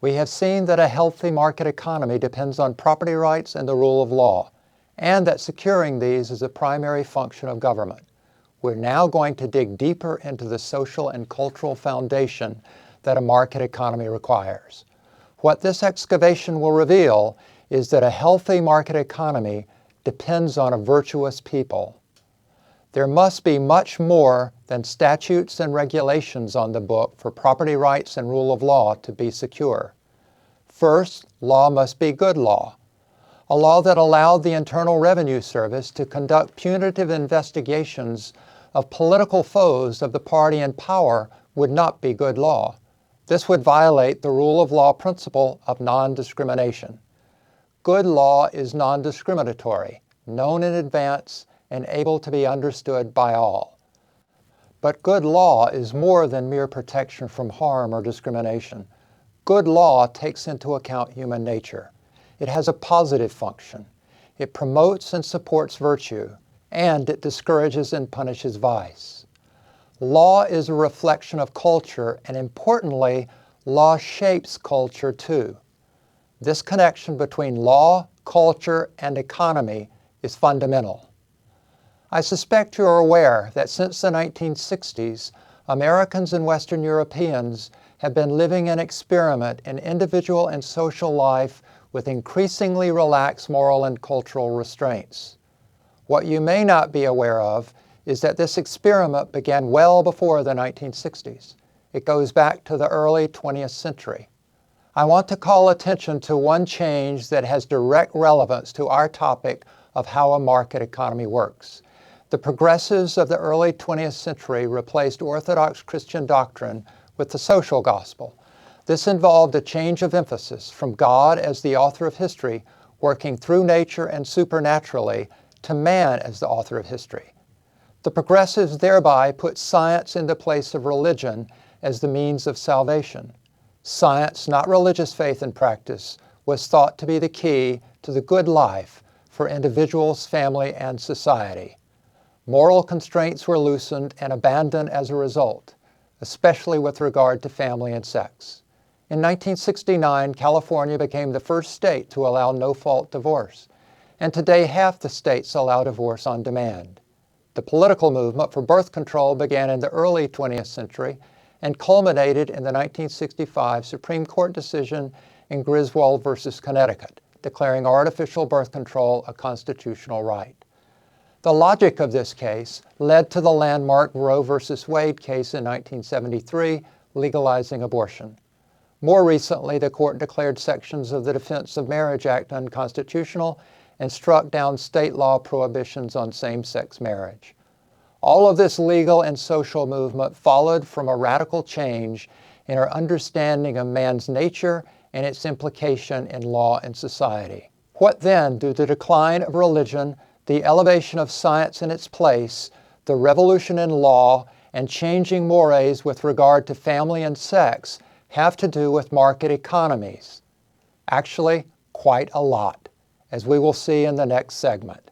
We have seen that a healthy market economy depends on property rights and the rule of law, and that securing these is a primary function of government. We're now going to dig deeper into the social and cultural foundation that a market economy requires. What this excavation will reveal is that a healthy market economy depends on a virtuous people. There must be much more than statutes and regulations on the book for property rights and rule of law to be secure. First, law must be good law. A law that allowed the Internal Revenue Service to conduct punitive investigations of political foes of the party in power would not be good law. This would violate the rule of law principle of non-discrimination. Good law is non-discriminatory, known in advance, and able to be understood by all. But good law is more than mere protection from harm or discrimination. Good law takes into account human nature. It has a positive function. It promotes and supports virtue, and it discourages and punishes vice. Law is a reflection of culture, and importantly, law shapes culture too. This connection between law, culture, and economy is fundamental. I suspect you are aware that since the 1960s, Americans and Western Europeans have been living an experiment in individual and social life with increasingly relaxed moral and cultural restraints. What you may not be aware of is that this experiment began well before the 1960s. It goes back to the early 20th century. I want to call attention to one change that has direct relevance to our topic of how a market economy works. The progressives of the early 20th century replaced Orthodox Christian doctrine with the social gospel. This involved a change of emphasis from God as the author of history, working through nature and supernaturally, to man as the author of history. The progressives thereby put science in the place of religion as the means of salvation. Science, not religious faith and practice, was thought to be the key to the good life for individuals, family, and society. Moral constraints were loosened and abandoned as a result, especially with regard to family and sex. In 1969, California became the first state to allow no-fault divorce, and today half the states allow divorce on demand. The political movement for birth control began in the early 20th century and culminated in the 1965 Supreme Court decision in Griswold versus Connecticut, declaring artificial birth control a constitutional right. The logic of this case led to the landmark Roe versus Wade case in 1973, legalizing abortion. More recently, the court declared sections of the Defense of Marriage Act unconstitutional and struck down state law prohibitions on same-sex marriage. All of this legal and social movement followed from a radical change in our understanding of man's nature and its implication in law and society. What then do the decline of religion, the elevation of science in its place, the revolution in law, and changing mores with regard to family and sex have to do with market economies? Actually, quite a lot, as we will see in the next segment.